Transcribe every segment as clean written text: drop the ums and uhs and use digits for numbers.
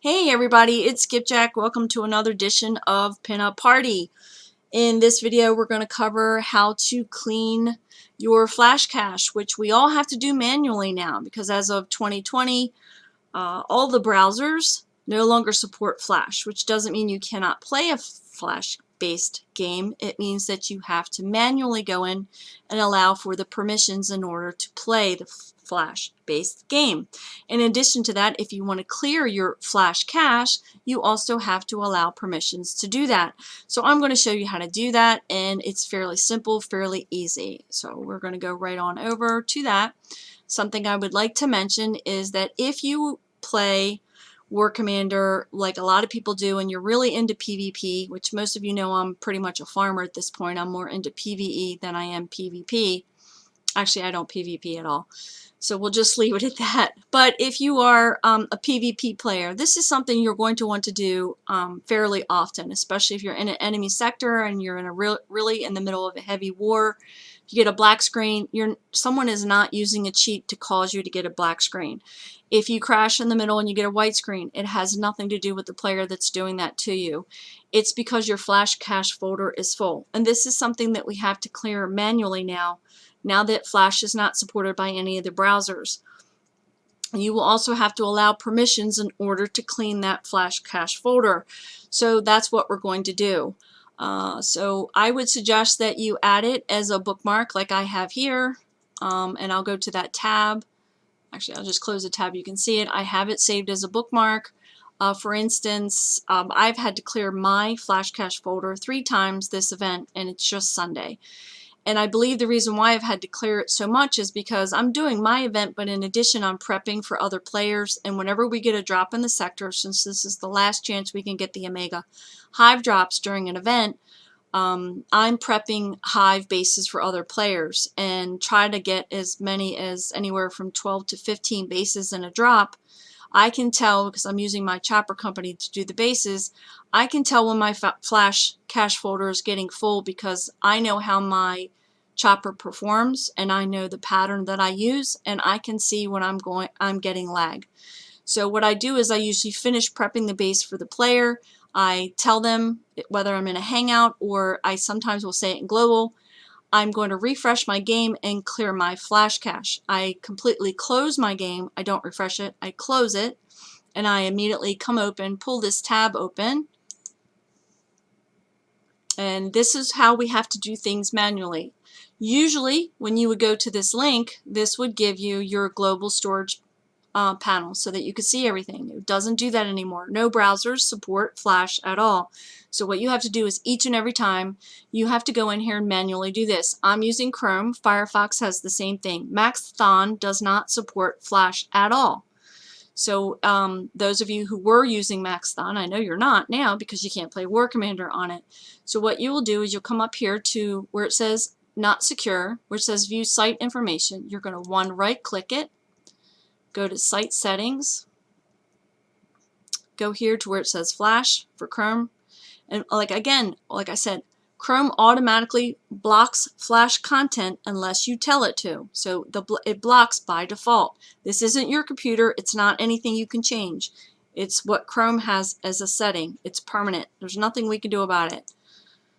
Hey everybody, it's Skipjack. Welcome to another edition of Pinup Party. In this video, we're going to cover how to clean your flash cache, which we all have to do manually now because as of 2020, all the browsers no longer support Flash, which doesn't mean you cannot play a Flash-based game. It means that you have to manually go in and allow for the permissions in order to play the Flash-based game. In addition to that, if you want to clear your Flash cache, you also have to allow permissions to do that. So I'm going to show you how to do that, and it's fairly simple, fairly easy. So we're going to go right on over to that. Something I would like to mention is that if you play War Commander like a lot of people do and you're really into PvP, which most of you know I'm pretty much a farmer at this point, I'm more into PvE than I am PvP. Actually, I don't PvP at all. So we'll just leave it at that. But if you are a PvP player, this is something you're going to want to do fairly often, especially if you're in an enemy sector and you're in a really in the middle of a heavy war. If you get a black screen, someone is not using a cheat to cause you to get a black screen. If you crash in the middle and you get a white screen, it has nothing to do with the player that's doing that to you. It's because your flash cache folder is full. And this is something that we have to clear manually now that Flash is not supported by any of the browsers. You will also have to allow permissions in order to clean that Flash cache folder. So that's what we're going to do. So I would suggest that you add it as a bookmark like I have here, and I'll go to that tab. Actually, I'll just close the tab. You can see it. I have it saved as a bookmark. For instance, I've had to clear my Flash cache folder 3 times this event, and it's just Sunday. And I believe the reason why I've had to clear it so much is because I'm doing my event, but in addition, I'm prepping for other players. And whenever we get a drop in the sector, since this is the last chance we can get the Omega Hive drops during an event, I'm prepping Hive bases for other players and try to get as many as anywhere from 12 to 15 bases in a drop. I can tell, because I'm using my chopper company to do the bases, I can tell when my Flash cache folder is getting full because I know how my chopper performs and I know the pattern that I use, and I can see when I'm getting lag. So what I do is I usually finish prepping the base for the player. I tell them whether I'm in a hangout or I sometimes will say it in global. I'm going to refresh my game and clear my flash cache. I completely close my game. I don't refresh it. I close it, and I immediately come open, pull this tab open, and this is how we have to do things manually. Usually, when you would go to this link, this would give you your global storage panel so that you could see everything. It doesn't do that anymore. No browsers support Flash at all. So what you have to do is each and every time you have to go in here and manually do this. I'm using Chrome. Firefox has the same thing. Maxthon does not support Flash at all. So those of you who were using Maxthon, I know you're not now because you can't play War Commander on it. So what you will do is you'll come up here to where it says not secure, where it says view site information. You're going to right click it, go to Site Settings, go here to where it says Flash for Chrome, and like I said, Chrome automatically blocks Flash content unless you tell it to. So it blocks by default. This isn't your computer. It's not anything you can change. It's what Chrome has as a setting. It's permanent. There's nothing we can do about it.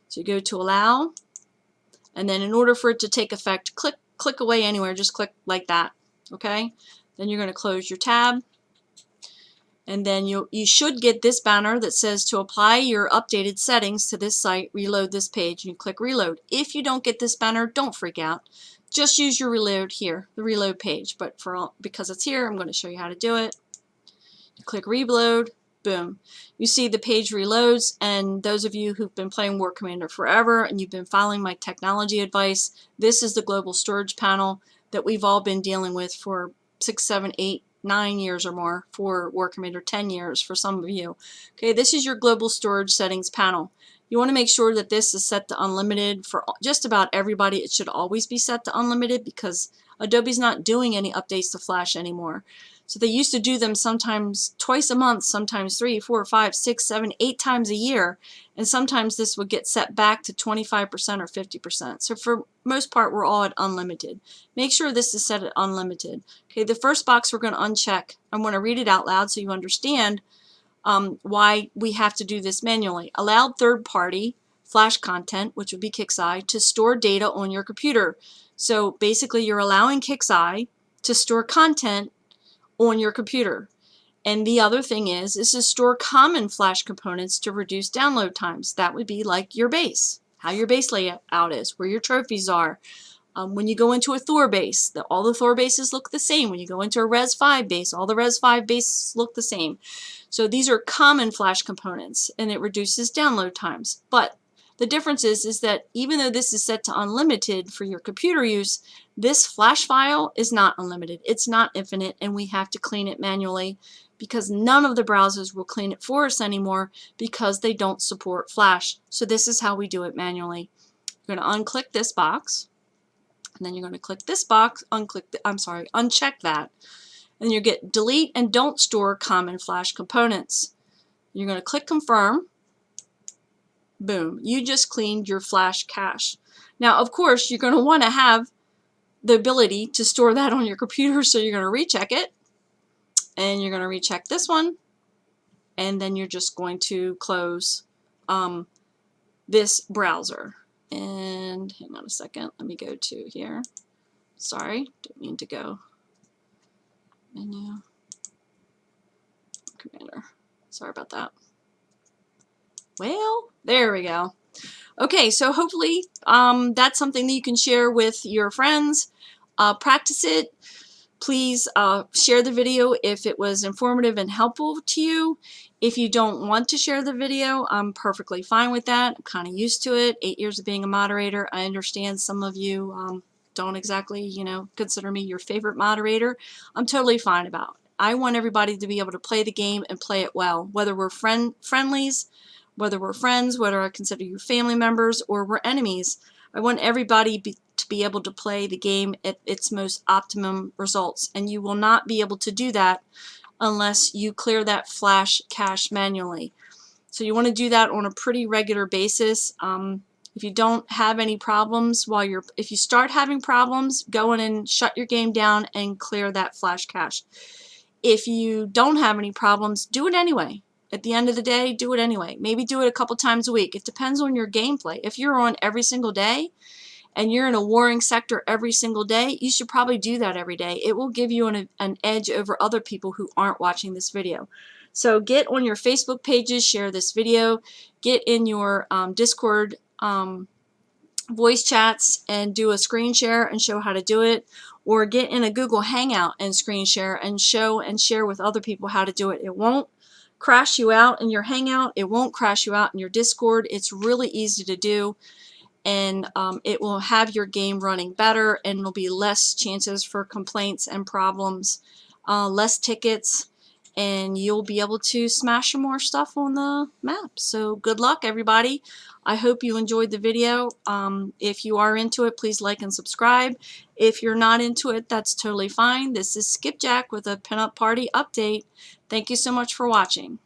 So you go to Allow, and then in order for it to take effect, click away anywhere. Just click like that. Okay? Then you're going to close your tab, and then you should get this banner that says to apply your updated settings to this site, reload this page, and you click reload. If you don't get this banner, don't freak out. Just use your reload here, the reload page. But because it's here, I'm going to show you how to do it. You click reload, boom. You see the page reloads, and those of you who've been playing War Commander forever and you've been following my technology advice, this is the global storage panel that we've all been dealing with for 6, 7, 8, 9 years or more. For War Commander, 10 years for some of you. Okay, this is your global storage settings panel. You want to make sure that this is set to unlimited for just about everybody. It should always be set to unlimited because Adobe's not doing any updates to Flash anymore. So they used to do them sometimes twice a month, sometimes 3, 4, 5, 6, 7, 8 times a year, and sometimes this would get set back to 25% or 50%. So for most part, we're all at unlimited. Make sure this is set at unlimited. Okay, the first box we're going to uncheck. I'm going to read it out loud so you understand why we have to do this manually. Allowed third-party Flash content, which would be KIXEYE, to store data on your computer. So basically you're allowing KIXEYE to store content on your computer. And the other thing is to store common Flash components to reduce download times. That would be like your base, how your base layout is, where your trophies are. When you go into a Thor base, all the Thor bases look the same. When you go into a Res 5 base, all the Res 5 bases look the same. So these are common Flash components, and it reduces download times. But the difference is that even though this is set to unlimited for your computer use, this Flash file is not unlimited. It's not infinite, and we have to clean it manually because none of the browsers will clean it for us anymore because they don't support Flash. So this is how we do it manually. You're going to unclick this box, and then you're going to click this box, uncheck that, and you get delete and don't store common Flash components. You're going to click confirm. Boom, you just cleaned your Flash cache. Now, of course, you're going to want to have the ability to store that on your computer, so you're going to recheck it, and you're going to recheck this one, and then you're just going to close this browser. And hang on a second, let me go to here. Sorry, didn't mean to go. Menu, Commander. Sorry about that. Well, there we go. Okay, so hopefully that's something that you can share with your friends. Practice it. Please share the video if it was informative and helpful to you. If you don't want to share the video, I'm perfectly fine with that. I'm kind of used to it. 8 years of being a moderator. I understand some of you don't exactly, consider me your favorite moderator. I'm totally fine about it. I want everybody to be able to play the game and play it well, whether we're friendlies, whether we're friends, whether I consider you family members, or we're enemies. I want everybody to be able to play the game at its most optimum results, and you will not be able to do that unless you clear that Flash cache manually. So you want to do that on a pretty regular basis. If you don't have any problems if you start having problems, go in and shut your game down and clear that Flash cache. If you don't have any problems, do it anyway. At the end of the day, do it anyway. Maybe do it a couple times a week. It depends on your gameplay. If you're on every single day and you're in a warring sector every single day, you should probably do that every day. It will give you an edge over other people who aren't watching this video. So get on your Facebook pages, share this video, get in your Discord voice chats and do a screen share and show how to do it, or get in a Google Hangout and screen share and show and share with other people how to do it. It won't crash you out in your Hangout. It won't crash you out in your Discord. It's really easy to do, and it will have your game running better, and there'll be less chances for complaints and problems, less tickets, and you'll be able to smash some more stuff on the map. So good luck, everybody. I hope you enjoyed the video. If you are into it, please like and subscribe. If you're not into it, that's totally fine. This is Skipjack with a Pinup Party update. Thank you so much for watching.